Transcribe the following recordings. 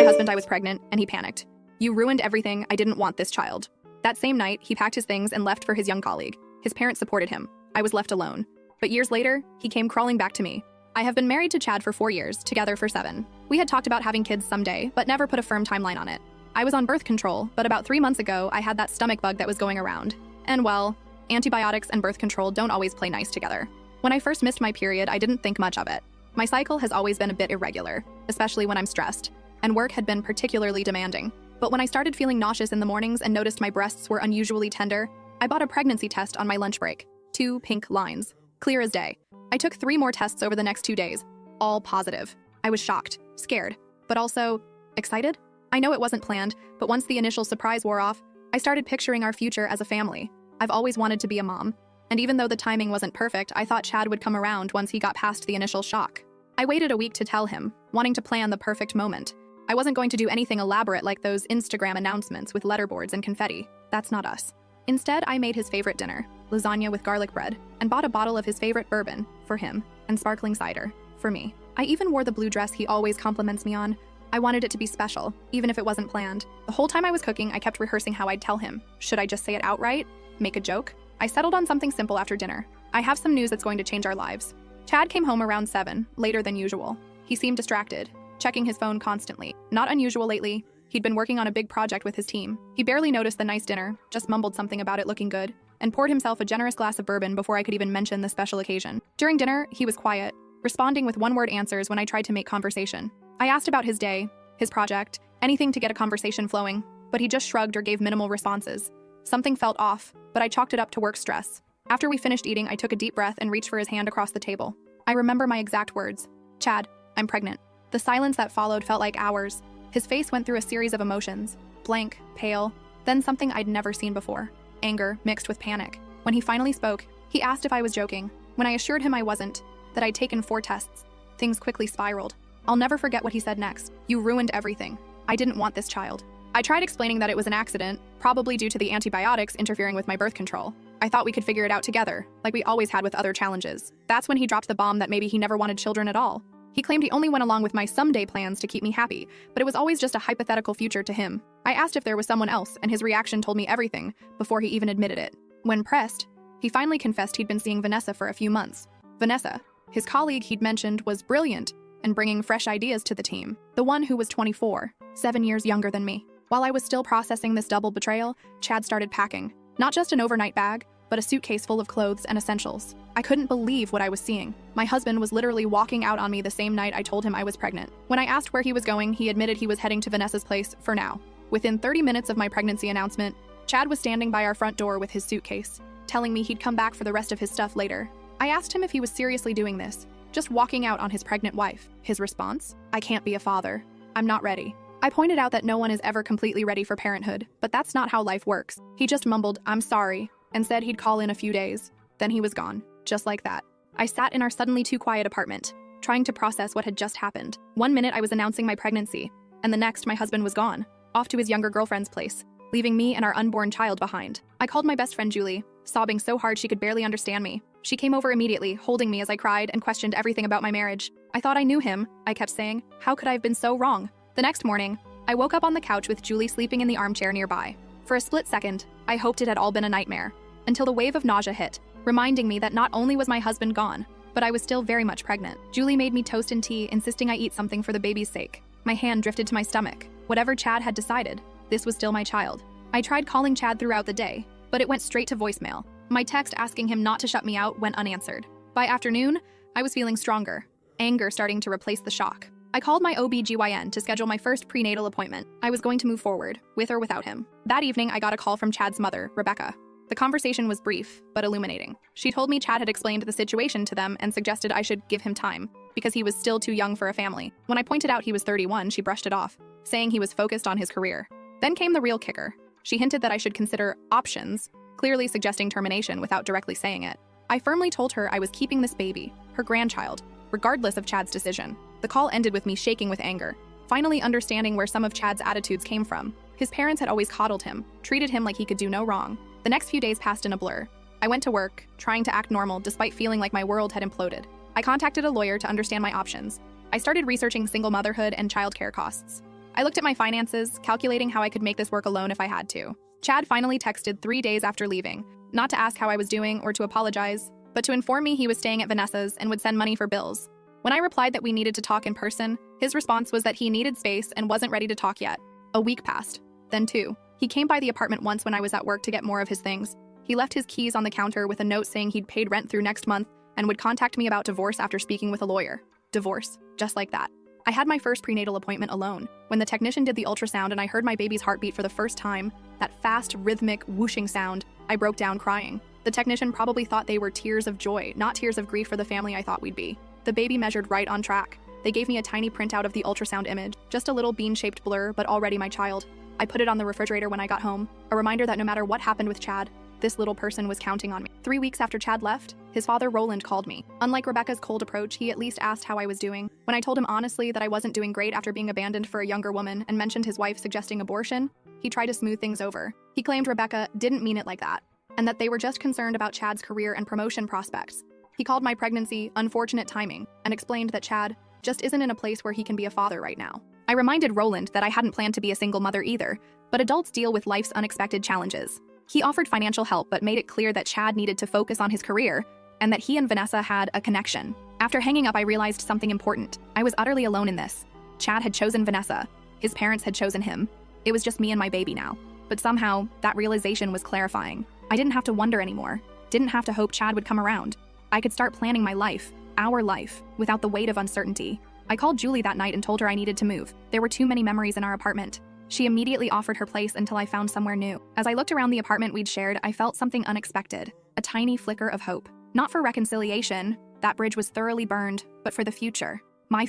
my husband I was pregnant, and he panicked. "You ruined everything. I didn't want this child." That same night, he packed his things and left for his young colleague. His parents supported him. I was left alone. But years later, he came crawling back to me. I have been married to Chad for 4 years, together for 7. We had talked about having kids someday, but never put a firm timeline on it. I was on birth control, but about 3 months ago, I had that stomach bug that was going around. And well, antibiotics and birth control don't always play nice together. When I first missed my period, I didn't think much of it. My cycle has always been a bit irregular, especially when I'm stressed, and work had been particularly demanding. But when I started feeling nauseous in the mornings and noticed my breasts were unusually tender, I bought a pregnancy test on my lunch break. 2 pink lines. Clear as day. I took 3 more tests over the next 2 days, all positive. I was shocked, scared, but also excited. I know it wasn't planned, but once the initial surprise wore off, I started picturing our future as a family. I've always wanted to be a mom, and even though the timing wasn't perfect, I thought Chad would come around once he got past the initial shock. I waited a week to tell him, wanting to plan the perfect moment. I wasn't going to do anything elaborate like those Instagram announcements with letterboards and confetti. That's not us. Instead, I made his favorite dinner, lasagna with garlic bread, and bought a bottle of his favorite bourbon for him and sparkling cider for me. I even wore the blue dress he always compliments me on. I wanted it to be special, even if it wasn't planned. The whole time I was cooking, I kept rehearsing how I'd tell him. Should I just say it outright? Make a joke? I settled on something simple after dinner. I have some news that's going to change our lives. Chad came home around 7, later than usual. He seemed distracted, checking his phone constantly. Not unusual lately. He'd been working on a big project with his team. He barely noticed the nice dinner, just mumbled something about it looking good, and poured himself a generous glass of bourbon before I could even mention the special occasion. During dinner, he was quiet, responding with one-word answers when I tried to make conversation. I asked about his day, his project, anything to get a conversation flowing, but he just shrugged or gave minimal responses. Something felt off, but I chalked it up to work stress. After we finished eating, I took a deep breath and reached for his hand across the table. I remember my exact words. "Chad, I'm pregnant." The silence that followed felt like hours. His face went through a series of emotions. Blank, pale, then something I'd never seen before. Anger mixed with panic. When he finally spoke, he asked if I was joking. When I assured him I wasn't, that I'd taken 4 tests, things quickly spiraled. I'll never forget what he said next. "You ruined everything. I didn't want this child." I tried explaining that it was an accident, probably due to the antibiotics interfering with my birth control. I thought we could figure it out together, like we always had with other challenges. That's when he dropped the bomb that maybe he never wanted children at all. He claimed he only went along with my someday plans to keep me happy, but it was always just a hypothetical future to him. I asked if there was someone else, and his reaction told me everything before he even admitted it. When pressed, he finally confessed he'd been seeing Vanessa for a few months. Vanessa, his colleague he'd mentioned, was brilliant and bringing fresh ideas to the team. The one who was 24, 7 years younger than me. While I was still processing this double betrayal, Chad started packing. Not just an overnight bag, but a suitcase full of clothes and essentials. I couldn't believe what I was seeing. My husband was literally walking out on me the same night I told him I was pregnant. When I asked where he was going, he admitted he was heading to Vanessa's place for now. Within 30 minutes of my pregnancy announcement, Chad was standing by our front door with his suitcase, telling me he'd come back for the rest of his stuff later. I asked him if he was seriously doing this, just walking out on his pregnant wife. His response? "I can't be a father. I'm not ready." I pointed out that no one is ever completely ready for parenthood, but that's not how life works. He just mumbled, "I'm sorry," and said he'd call in a few days. Then he was gone, just like that. I sat in our suddenly too quiet apartment, trying to process what had just happened. One minute I was announcing my pregnancy, and the next my husband was gone, off to his younger girlfriend's place, leaving me and our unborn child behind. I called my best friend Julie, sobbing so hard she could barely understand me. She came over immediately, holding me as I cried and questioned everything about my marriage. "I thought I knew him," I kept saying. "How could I have been so wrong?" The next morning, I woke up on the couch with Julie sleeping in the armchair nearby. For a split second, I hoped it had all been a nightmare, until the wave of nausea hit, reminding me that not only was my husband gone, but I was still very much pregnant. Julie made me toast and tea, insisting I eat something for the baby's sake. My hand drifted to my stomach. Whatever Chad had decided, this was still my child. I tried calling Chad throughout the day, but it went straight to voicemail. My text asking him not to shut me out went unanswered. By afternoon, I was feeling stronger, anger starting to replace the shock. I called my OB/GYN to schedule my first prenatal appointment. I was going to move forward, with or without him. That evening, I got a call from Chad's mother, Rebecca. The conversation was brief, but illuminating. She told me Chad had explained the situation to them and suggested I should give him time, because he was still too young for a family. When I pointed out he was 31, she brushed it off, saying he was focused on his career. Then came the real kicker. She hinted that I should consider options, clearly suggesting termination without directly saying it. I firmly told her I was keeping this baby, her grandchild, regardless of Chad's decision. The call ended with me shaking with anger, finally understanding where some of Chad's attitudes came from. His parents had always coddled him, treated him like he could do no wrong. The next few days passed in a blur. I went to work, trying to act normal despite feeling like my world had imploded. I contacted a lawyer to understand my options. I started researching single motherhood and childcare costs. I looked at my finances, calculating how I could make this work alone if I had to. Chad finally texted 3 days after leaving, not to ask how I was doing or to apologize, but to inform me he was staying at Vanessa's and would send money for bills. When I replied that we needed to talk in person, his response was that he needed space and wasn't ready to talk yet. A week passed, then 2. He came by the apartment once when I was at work to get more of his things. He left his keys on the counter with a note saying he'd paid rent through next month and would contact me about divorce after speaking with a lawyer. Divorce, just like that. I had my first prenatal appointment alone. When the technician did the ultrasound and I heard my baby's heartbeat for the first time, that fast, rhythmic, whooshing sound, I broke down crying. The technician probably thought they were tears of joy, not tears of grief for the family I thought we'd be. The baby measured right on track. They gave me a tiny printout of the ultrasound image, just a little bean-shaped blur, but already my child. I put it on the refrigerator when I got home, a reminder that no matter what happened with Chad, this little person was counting on me. 3 weeks after Chad left, his father Roland called me. Unlike Rebecca's cold approach, he at least asked how I was doing. When I told him honestly that I wasn't doing great after being abandoned for a younger woman and mentioned his wife suggesting abortion, he tried to smooth things over. He claimed Rebecca didn't mean it like that, and that they were just concerned about Chad's career and promotion prospects. He called my pregnancy unfortunate timing and explained that Chad just isn't in a place where he can be a father right now. I reminded Roland that I hadn't planned to be a single mother either, but adults deal with life's unexpected challenges. He offered financial help but made it clear that Chad needed to focus on his career and that he and Vanessa had a connection. After hanging up, I realized something important. I was utterly alone in this. Chad had chosen Vanessa. His parents had chosen him. It was just me and my baby now. But somehow, that realization was clarifying. I didn't have to wonder anymore. Didn't have to hope Chad would come around. I could start planning my life, our life, without the weight of uncertainty. I called Julie that night and told her I needed to move. There were too many memories in our apartment. She immediately offered her place until I found somewhere new. As I looked around the apartment we'd shared, I felt something unexpected, a tiny flicker of hope. Not for reconciliation, that bridge was thoroughly burned, but for the future, my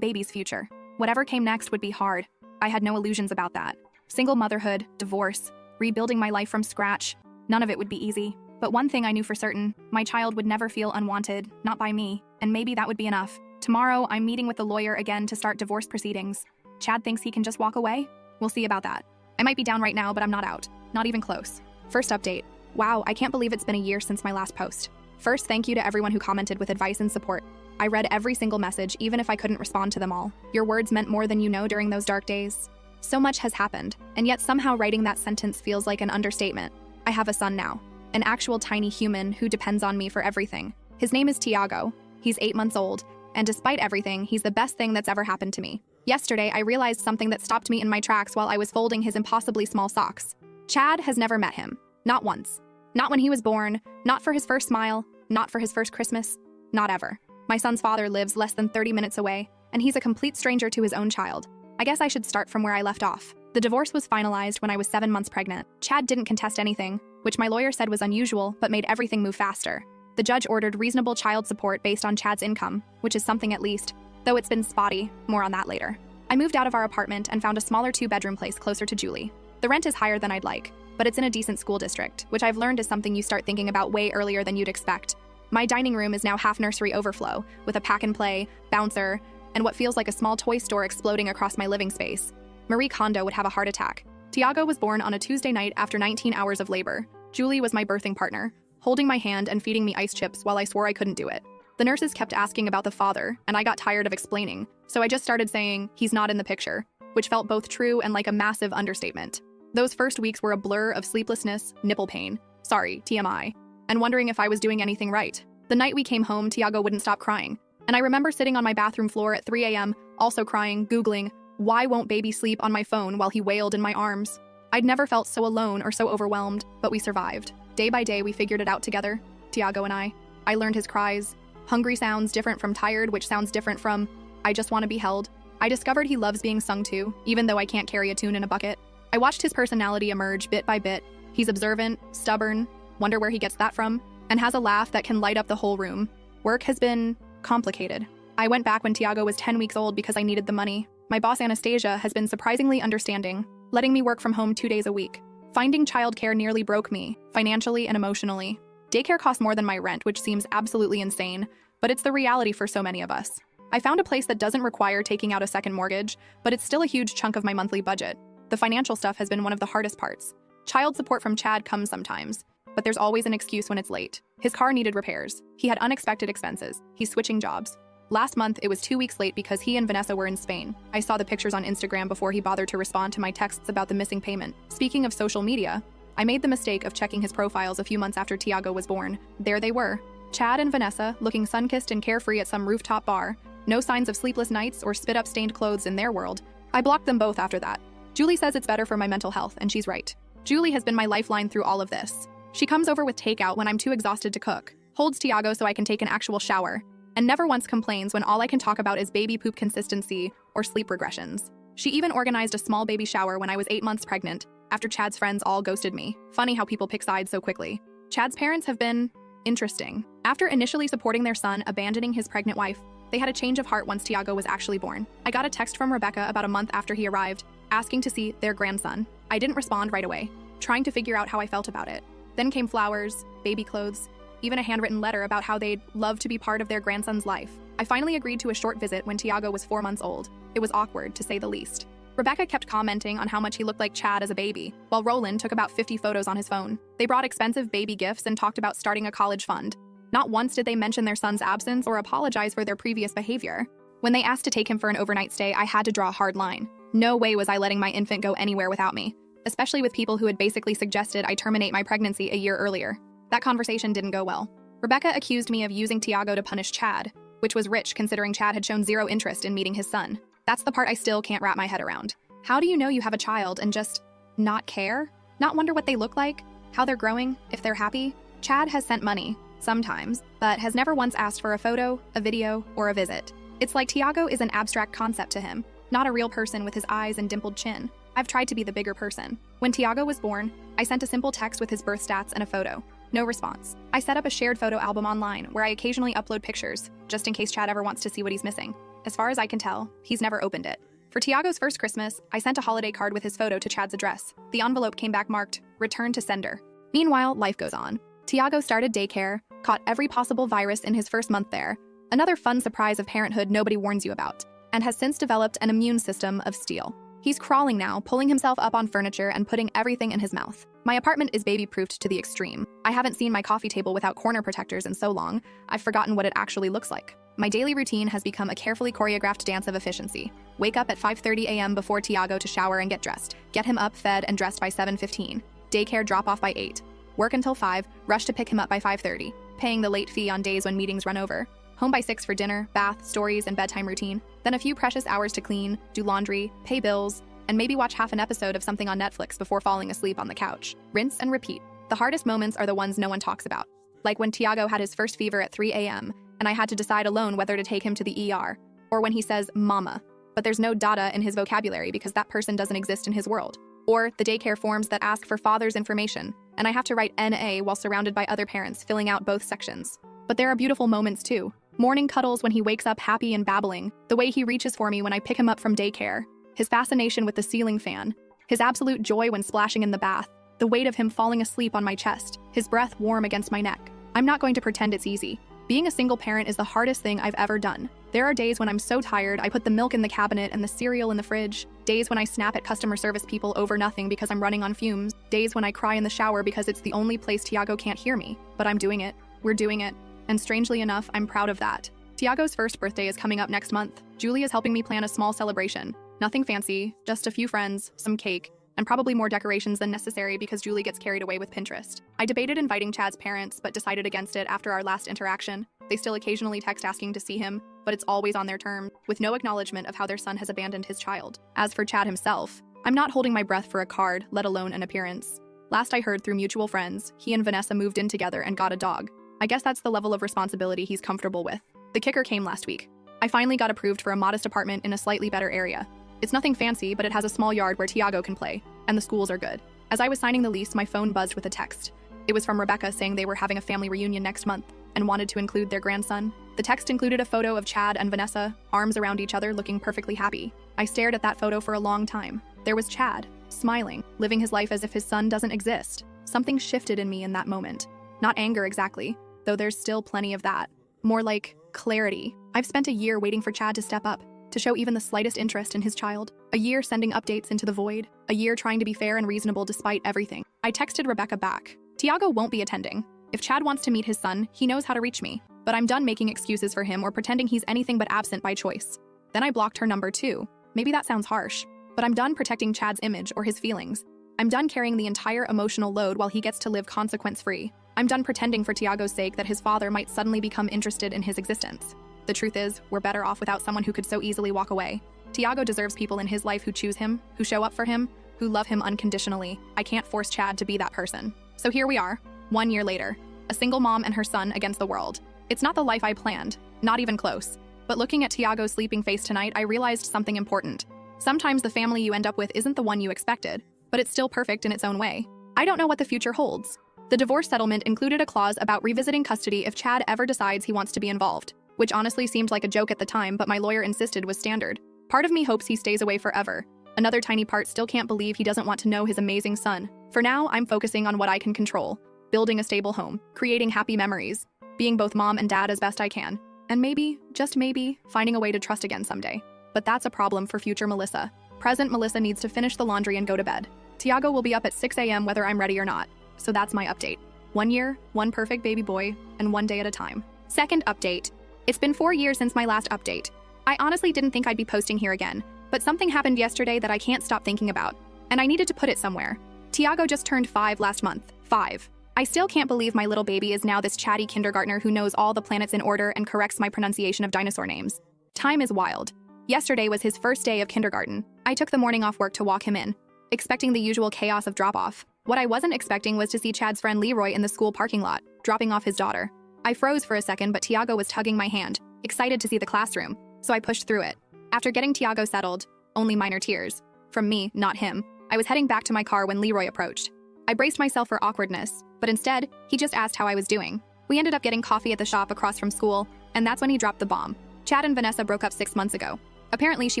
baby's future. Whatever came next would be hard. I had no illusions about that. Single motherhood, divorce, rebuilding my life from scratch, none of it would be easy. But one thing I knew for certain, my child would never feel unwanted, not by me, and maybe that would be enough. Tomorrow, I'm meeting with the lawyer again to start divorce proceedings. Chad thinks he can just walk away? We'll see about that. I might be down right now, but I'm not out. Not even close. First update. Wow, I can't believe it's been a year since my last post. First, thank you to everyone who commented with advice and support. I read every single message, even if I couldn't respond to them all. Your words meant more than you know during those dark days. So much has happened, and yet somehow writing that sentence feels like an understatement. I have a son now, an actual tiny human who depends on me for everything. His name is Tiago. He's 8 months old, and despite everything, he's the best thing that's ever happened to me. Yesterday, I realized something that stopped me in my tracks while I was folding his impossibly small socks. Chad has never met him. Not once. Not when he was born, not for his first smile, not for his first Christmas, not ever. My son's father lives less than 30 minutes away, and he's a complete stranger to his own child. I guess I should start from where I left off. The divorce was finalized when I was 7 months pregnant. Chad didn't contest anything, which my lawyer said was unusual, but made everything move faster. The judge ordered reasonable child support based on Chad's income, which is something at least, though it's been spotty, more on that later. I moved out of our apartment and found a smaller 2-bedroom place closer to Julie. The rent is higher than I'd like, but it's in a decent school district, which I've learned is something you start thinking about way earlier than you'd expect. My dining room is now half nursery overflow, with a pack and play, bouncer, and what feels like a small toy store exploding across my living space. Marie Kondo would have a heart attack. Tiago was born on a Tuesday night after 19 hours of labor. Julie was my birthing partner, holding my hand and feeding me ice chips while I swore I couldn't do it. The nurses kept asking about the father, and I got tired of explaining, so I just started saying, he's not in the picture, which felt both true and like a massive understatement. Those first weeks were a blur of sleeplessness, nipple pain, sorry, TMI, and wondering if I was doing anything right. The night we came home, Tiago wouldn't stop crying, and I remember sitting on my bathroom floor at 3 a.m., also crying, Googling, why won't baby sleep on my phone while he wailed in my arms? I'd never felt so alone or so overwhelmed, but we survived. Day by day, we figured it out together, Tiago and I. I learned his cries. Hungry sounds different from tired, which sounds different from, I just want to be held. I discovered he loves being sung to, even though I can't carry a tune in a bucket. I watched his personality emerge bit by bit. He's observant, stubborn, wonder where he gets that from, and has a laugh that can light up the whole room. Work has been complicated. I went back when Tiago was 10 weeks old because I needed the money. My boss Anastasia has been surprisingly understanding, letting me work from home 2 days a week. Finding childcare nearly broke me, financially and emotionally. Daycare costs more than my rent, which seems absolutely insane, but it's the reality for so many of us. I found a place that doesn't require taking out a second mortgage, but it's still a huge chunk of my monthly budget. The financial stuff has been one of the hardest parts. Child support from Chad comes sometimes, but there's always an excuse when it's late. His car needed repairs. He had unexpected expenses. He's switching jobs. Last month, it was 2 weeks late because he and Vanessa were in Spain. I saw the pictures on Instagram before he bothered to respond to my texts about the missing payment. Speaking of social media, I made the mistake of checking his profiles a few months after Tiago was born. There they were, Chad and Vanessa, looking sun-kissed and carefree at some rooftop bar. No signs of sleepless nights or spit-up stained clothes in their world. I blocked them both after that. Julie says it's better for my mental health, and she's right. Julie has been my lifeline through all of this. She comes over with takeout when I'm too exhausted to cook, holds Tiago so I can take an actual shower, and never once complains when all I can talk about is baby poop consistency or sleep regressions. She even organized a small baby shower when I was 8 months pregnant, after Chad's friends all ghosted me. Funny how people pick sides so quickly. Chad's parents have been interesting. After initially supporting their son abandoning his pregnant wife, they had a change of heart once Tiago was actually born. I got a text from Rebecca about a month after he arrived, asking to see their grandson. I didn't respond right away, trying to figure out how I felt about it. Then came flowers, baby clothes, even a handwritten letter about how they'd love to be part of their grandson's life. I finally agreed to a short visit when Tiago was 4 months old. It was awkward, to say the least. Rebecca kept commenting on how much he looked like Chad as a baby, while Roland took about 50 photos on his phone. They brought expensive baby gifts and talked about starting a college fund. Not once did they mention their son's absence or apologize for their previous behavior. When they asked to take him for an overnight stay, I had to draw a hard line. No way was I letting my infant go anywhere without me, especially with people who had basically suggested I terminate my pregnancy a year earlier. That conversation didn't go well. Rebecca accused me of using Tiago to punish Chad, which was rich considering Chad had shown zero interest in meeting his son. That's the part I still can't wrap my head around. How do you know you have a child and just not care? Not wonder what they look like? How they're growing? If they're happy? Chad has sent money, sometimes, but has never once asked for a photo, a video, or a visit. It's like Tiago is an abstract concept to him, not a real person with his eyes and dimpled chin. I've tried to be the bigger person. When Tiago was born, I sent a simple text with his birth stats and a photo. No response. I set up a shared photo album online where I occasionally upload pictures, just in case Chad ever wants to see what he's missing. As far as I can tell, he's never opened it. For Tiago's first Christmas, I sent a holiday card with his photo to Chad's address. The envelope came back marked, "Return to sender." Meanwhile, life goes on. Tiago started daycare, caught every possible virus in his first month there, another fun surprise of parenthood nobody warns you about, and has since developed an immune system of steel. He's crawling now, pulling himself up on furniture and putting everything in his mouth. My apartment is baby-proofed to the extreme. I haven't seen my coffee table without corner protectors in so long, I've forgotten what it actually looks like. My daily routine has become a carefully choreographed dance of efficiency. Wake up at 5:30 a.m. before Tiago to shower and get dressed. Get him up, fed, and dressed by 7:15. Daycare drop-off by 8. Work until 5, rush to pick him up by 5:30. Paying the late fee on days when meetings run over. Home by 6 for dinner, bath, stories, and bedtime routine. Then a few precious hours to clean, do laundry, pay bills, and maybe watch half an episode of something on Netflix before falling asleep on the couch. Rinse and repeat. The hardest moments are the ones no one talks about. Like when Tiago had his first fever at 3 a.m., and I had to decide alone whether to take him to the ER, or when he says, "mama," but there's no data in his vocabulary because that person doesn't exist in his world. Or the daycare forms that ask for father's information, and I have to write NA while surrounded by other parents filling out both sections. But there are beautiful moments too. Morning cuddles when he wakes up happy and babbling, the way he reaches for me when I pick him up from daycare, his fascination with the ceiling fan, his absolute joy when splashing in the bath, the weight of him falling asleep on my chest, his breath warm against my neck. I'm not going to pretend it's easy. Being a single parent is the hardest thing I've ever done. There are days when I'm so tired I put the milk in the cabinet and the cereal in the fridge, days when I snap at customer service people over nothing because I'm running on fumes, days when I cry in the shower because it's the only place Tiago can't hear me. But I'm doing it. We're doing it. And strangely enough, I'm proud of that. Tiago's first birthday is coming up next month. Julie is helping me plan a small celebration. Nothing fancy, just a few friends, some cake, and probably more decorations than necessary because Julie gets carried away with Pinterest. I debated inviting Chad's parents, but decided against it after our last interaction. They still occasionally text asking to see him, but it's always on their terms, with no acknowledgement of how their son has abandoned his child. As for Chad himself, I'm not holding my breath for a card, let alone an appearance. Last I heard through mutual friends, he and Vanessa moved in together and got a dog. I guess that's the level of responsibility he's comfortable with. The kicker came last week. I finally got approved for a modest apartment in a slightly better area. It's nothing fancy, but it has a small yard where Tiago can play, and the schools are good. As I was signing the lease, my phone buzzed with a text. It was from Rebecca saying they were having a family reunion next month and wanted to include their grandson. The text included a photo of Chad and Vanessa, arms around each other, looking perfectly happy. I stared at that photo for a long time. There was Chad, smiling, living his life as if his son doesn't exist. Something shifted in me in that moment. Not anger exactly, though there's still plenty of that. More like clarity. I've spent a year waiting for Chad to step up, to show even the slightest interest in his child. A year sending updates into the void. A year trying to be fair and reasonable despite everything. I texted Rebecca back. Tiago won't be attending. If Chad wants to meet his son, he knows how to reach me. But I'm done making excuses for him or pretending he's anything but absent by choice. Then I blocked her number too. Maybe that sounds harsh, but I'm done protecting Chad's image or his feelings. I'm done carrying the entire emotional load while he gets to live consequence-free. I'm done pretending for Tiago's sake that his father might suddenly become interested in his existence. The truth is, we're better off without someone who could so easily walk away. Tiago deserves people in his life who choose him, who show up for him, who love him unconditionally. I can't force Chad to be that person. So here we are, 1 year later, a single mom and her son against the world. It's not the life I planned, not even close. But looking at Tiago's sleeping face tonight, I realized something important. Sometimes the family you end up with isn't the one you expected, but it's still perfect in its own way. I don't know what the future holds. The divorce settlement included a clause about revisiting custody if Chad ever decides he wants to be involved, which honestly seemed like a joke at the time, but my lawyer insisted was standard. Part of me hopes he stays away forever. Another tiny part still can't believe he doesn't want to know his amazing son. For now, I'm focusing on what I can control. Building a stable home, creating happy memories, being both mom and dad as best I can, and maybe, just maybe, finding a way to trust again someday. But that's a problem for future Melissa. Present Melissa needs to finish the laundry and go to bed. Tiago will be up at 6 a.m. whether I'm ready or not. So that's my update. 1 year, one perfect baby boy, and 1 day at a time. Second update. It's been 4 years since my last update. I honestly didn't think I'd be posting here again, but something happened yesterday that I can't stop thinking about, and I needed to put it somewhere. Tiago just turned 5 last month. 5. I still can't believe my little baby is now this chatty kindergartner who knows all the planets in order and corrects my pronunciation of dinosaur names. Time is wild. Yesterday was his first day of kindergarten. I took the morning off work to walk him in, expecting the usual chaos of drop-off. What I wasn't expecting was to see Chad's friend Leroy in the school parking lot, dropping off his daughter. I froze for a second, but Tiago was tugging my hand, excited to see the classroom, so I pushed through it. After getting Tiago settled, only minor tears. From me, not him. I was heading back to my car when Leroy approached. I braced myself for awkwardness, but instead, he just asked how I was doing. We ended up getting coffee at the shop across from school, and that's when he dropped the bomb. Chad and Vanessa broke up 6 months ago. Apparently, she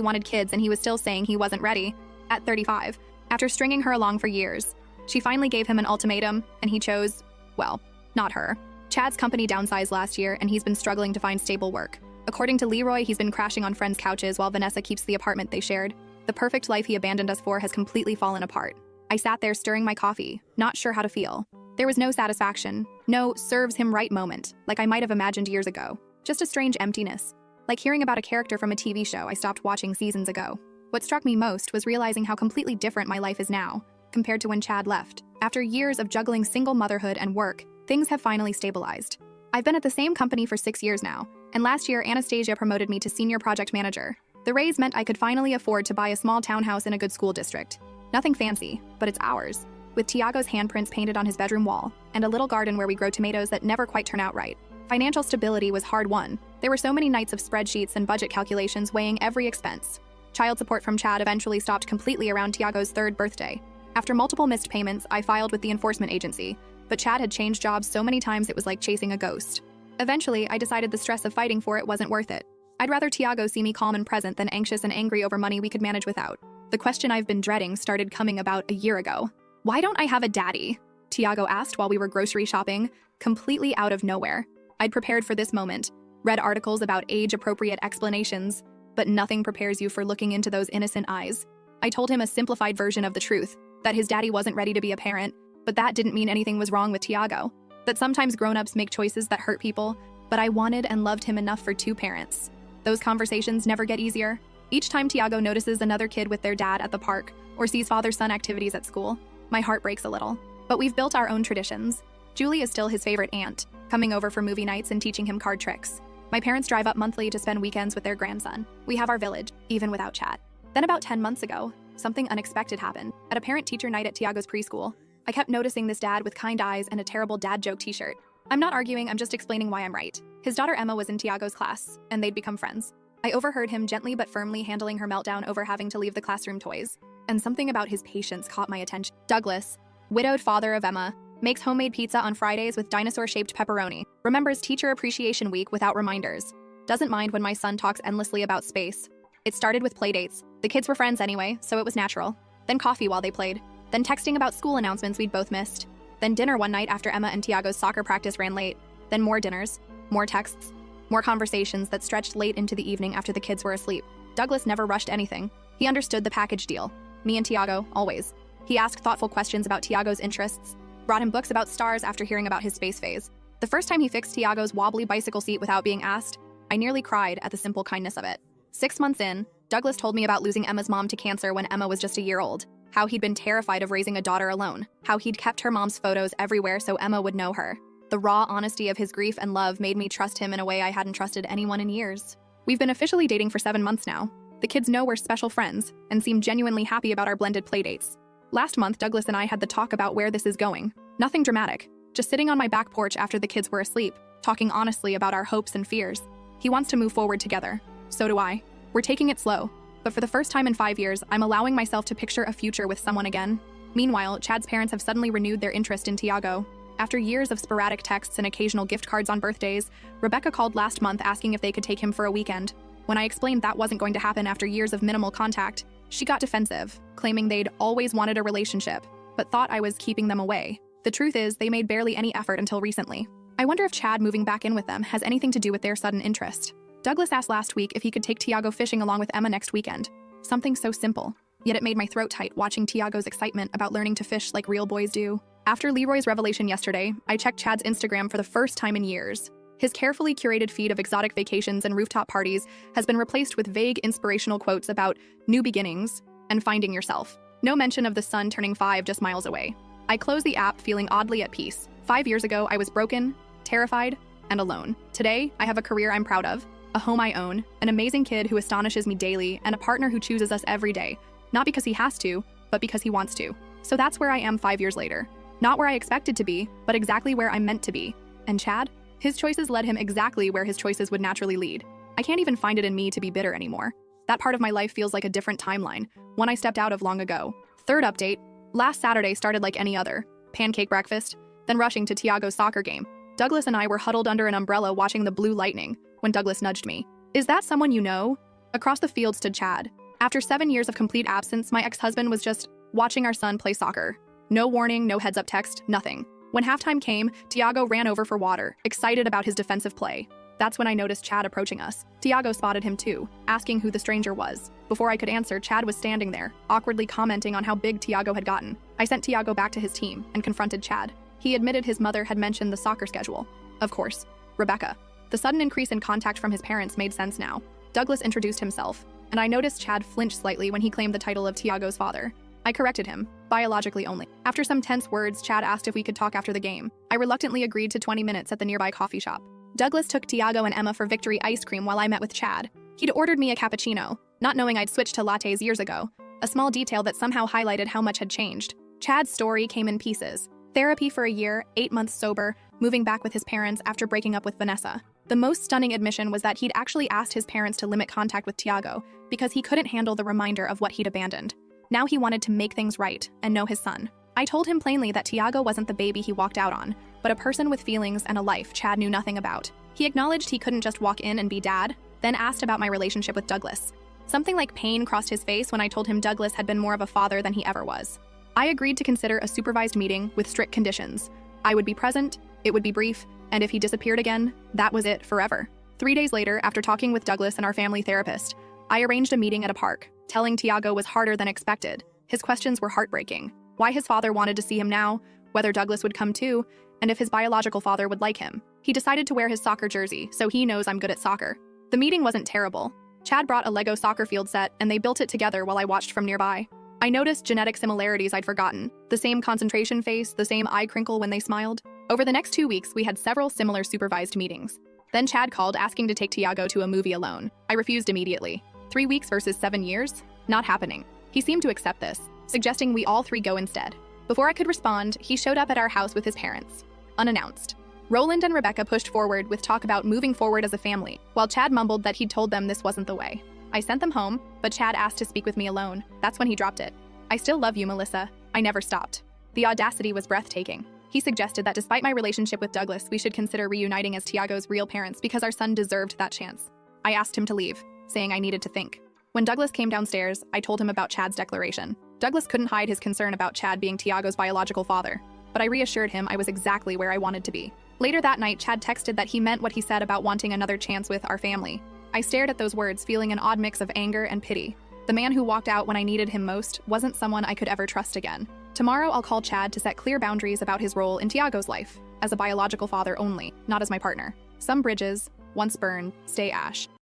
wanted kids, and he was still saying he wasn't ready. At 35, after stringing her along for years, she finally gave him an ultimatum, and he chose, well, not her. Chad's company downsized last year, and he's been struggling to find stable work. According to Leroy, he's been crashing on friends' couches while Vanessa keeps the apartment they shared. The perfect life he abandoned us for has completely fallen apart. I sat there stirring my coffee, not sure how to feel. There was no satisfaction, no serves him right moment, like I might have imagined years ago. Just a strange emptiness, like hearing about a character from a TV show I stopped watching seasons ago. What struck me most was realizing how completely different my life is now, compared to when Chad left. After years of juggling single motherhood and work, things have finally stabilized. I've been at the same company for 6 years now, and last year Anastasia promoted me to senior project manager. The raise meant I could finally afford to buy a small townhouse in a good school district. Nothing fancy, but it's ours, with Tiago's handprints painted on his bedroom wall, and a little garden where we grow tomatoes that never quite turn out right. Financial stability was hard-won. There were so many nights of spreadsheets and budget calculations weighing every expense. Child support from Chad eventually stopped completely around Tiago's 3rd birthday. After multiple missed payments, I filed with the enforcement agency, but Chad had changed jobs so many times it was like chasing a ghost. Eventually, I decided the stress of fighting for it wasn't worth it. I'd rather Tiago see me calm and present than anxious and angry over money we could manage without. The question I've been dreading started coming about a year ago. Why don't I have a daddy? Tiago asked while we were grocery shopping, completely out of nowhere. I'd prepared for this moment, read articles about age-appropriate explanations, but nothing prepares you for looking into those innocent eyes. I told him a simplified version of the truth, that his daddy wasn't ready to be a parent, but that didn't mean anything was wrong with Tiago. That sometimes grown-ups make choices that hurt people, but I wanted and loved him enough for 2 parents. Those conversations never get easier. Each time Tiago notices another kid with their dad at the park or sees father-son activities at school, my heart breaks a little. But we've built our own traditions. Julie is still his favorite aunt, coming over for movie nights and teaching him card tricks. My parents drive up monthly to spend weekends with their grandson. We have our village, even without Chad. Then about 10 months ago, something unexpected happened. At a parent-teacher night at Tiago's preschool, I kept noticing this dad with kind eyes and a terrible dad joke t-shirt. I'm not arguing, I'm just explaining why I'm right. His daughter Emma was in Tiago's class, and they'd become friends. I overheard him gently but firmly handling her meltdown over having to leave the classroom toys. And something about his patience caught my attention. Douglas, widowed father of Emma, makes homemade pizza on Fridays with dinosaur-shaped pepperoni, remembers Teacher Appreciation Week without reminders, doesn't mind when my son talks endlessly about space. It started with playdates. The kids were friends anyway, so it was natural. Then coffee while they played. Then texting about school announcements we'd both missed. Then dinner one night after Emma and Tiago's soccer practice ran late. Then more dinners, more texts, more conversations that stretched late into the evening after the kids were asleep. Douglas never rushed anything. He understood the package deal. Me and Tiago, always. He asked thoughtful questions about Tiago's interests, brought him books about stars after hearing about his space phase. The first time he fixed Tiago's wobbly bicycle seat without being asked, I nearly cried at the simple kindness of it. 6 months in, Douglas told me about losing Emma's mom to cancer when Emma was just a year old, how he'd been terrified of raising a daughter alone, how he'd kept her mom's photos everywhere so Emma would know her. The raw honesty of his grief and love made me trust him in a way I hadn't trusted anyone in years. We've been officially dating for 7 months now. The kids know we're special friends and seem genuinely happy about our blended playdates. Last month, Douglas and I had the talk about where this is going. Nothing dramatic, just sitting on my back porch after the kids were asleep, talking honestly about our hopes and fears. He wants to move forward together. So do I. We're taking it slow, but for the first time in 5 years, I'm allowing myself to picture a future with someone again. Meanwhile, Chad's parents have suddenly renewed their interest in Tiago. After years of sporadic texts and occasional gift cards on birthdays, Rebecca called last month asking if they could take him for a weekend. When I explained that wasn't going to happen after years of minimal contact, she got defensive, claiming they'd always wanted a relationship, but thought I was keeping them away. The truth is, they made barely any effort until recently. I wonder if Chad moving back in with them has anything to do with their sudden interest. Douglas asked last week if he could take Tiago fishing along with Emma next weekend. Something so simple. Yet it made my throat tight watching Tiago's excitement about learning to fish like real boys do. After Leroy's revelation yesterday, I checked Chad's Instagram for the first time in years. His carefully curated feed of exotic vacations and rooftop parties has been replaced with vague inspirational quotes about new beginnings and finding yourself. No mention of the son turning 5 just miles away. I closed the app feeling oddly at peace. 5 years ago, I was broken, terrified, and alone. Today, I have a career I'm proud of, a home I own, an amazing kid who astonishes me daily, and a partner who chooses us every day, not because he has to, but because he wants to. So that's where I am 5 years later. Not where I expected to be, but exactly where I'm meant to be. And Chad? His choices led him exactly where his choices would naturally lead. I can't even find it in me to be bitter anymore. That part of my life feels like a different timeline, one I stepped out of long ago. Third update, last Saturday started like any other. Pancake breakfast, then rushing to Tiago's soccer game. Douglas and I were huddled under an umbrella watching the blue lightning when Douglas nudged me. Is that someone you know? Across the field stood Chad. After 7 years of complete absence, my ex-husband was just watching our son play soccer. No warning, no heads-up text, nothing. When halftime came, Tiago ran over for water, excited about his defensive play. That's when I noticed Chad approaching us. Tiago spotted him too, asking who the stranger was. Before I could answer, Chad was standing there, awkwardly commenting on how big Tiago had gotten. I sent Tiago back to his team and confronted Chad. He admitted his mother had mentioned the soccer schedule. Of course, Rebecca. The sudden increase in contact from his parents made sense now. Douglas introduced himself, and I noticed Chad flinch slightly when he claimed the title of Tiago's father. I corrected him, biologically only. After some tense words, Chad asked if we could talk after the game. I reluctantly agreed to 20 minutes at the nearby coffee shop. Douglas took Tiago and Emma for Victory ice cream while I met with Chad. He'd ordered me a cappuccino, not knowing I'd switched to lattes years ago, a small detail that somehow highlighted how much had changed. Chad's story came in pieces. Therapy for a year, 8 months sober, moving back with his parents after breaking up with Vanessa. The most stunning admission was that he'd actually asked his parents to limit contact with Tiago because he couldn't handle the reminder of what he'd abandoned. Now he wanted to make things right and know his son. I told him plainly that Tiago wasn't the baby he walked out on, but a person with feelings and a life Chad knew nothing about. He acknowledged he couldn't just walk in and be dad, then asked about my relationship with Douglas. Something like pain crossed his face when I told him Douglas had been more of a father than he ever was. I agreed to consider a supervised meeting with strict conditions. I would be present, it would be brief, and if he disappeared again, that was it forever. 3 days later, after talking with Douglas and our family therapist, I arranged a meeting at a park. Telling Tiago was harder than expected. His questions were heartbreaking. Why his father wanted to see him now, whether Douglas would come too, and if his biological father would like him. He decided to wear his soccer jersey, so he knows I'm good at soccer. The meeting wasn't terrible. Chad brought a Lego soccer field set, and they built it together while I watched from nearby. I noticed genetic similarities I'd forgotten. The same concentration face, the same eye crinkle when they smiled. Over the next 2 weeks, we had several similar supervised meetings. Then Chad called asking to take Tiago to a movie alone. I refused immediately. 3 weeks versus 7 years? Not happening. He seemed to accept this, suggesting we all three go instead. Before I could respond, he showed up at our house with his parents, unannounced. Roland and Rebecca pushed forward with talk about moving forward as a family, while Chad mumbled that he'd told them this wasn't the way. I sent them home, but Chad asked to speak with me alone. That's when he dropped it. I still love you, Melissa. I never stopped. The audacity was breathtaking. He suggested that despite my relationship with Douglas, we should consider reuniting as Tiago's real parents because our son deserved that chance. I asked him to leave, saying I needed to think. When Douglas came downstairs, I told him about Chad's declaration. Douglas couldn't hide his concern about Chad being Tiago's biological father, but I reassured him I was exactly where I wanted to be. Later that night, Chad texted that he meant what he said about wanting another chance with our family. I stared at those words, feeling an odd mix of anger and pity. The man who walked out when I needed him most wasn't someone I could ever trust again. Tomorrow, I'll call Chad to set clear boundaries about his role in Tiago's life, as a biological father only, not as my partner. Some bridges, once burned, stay ash.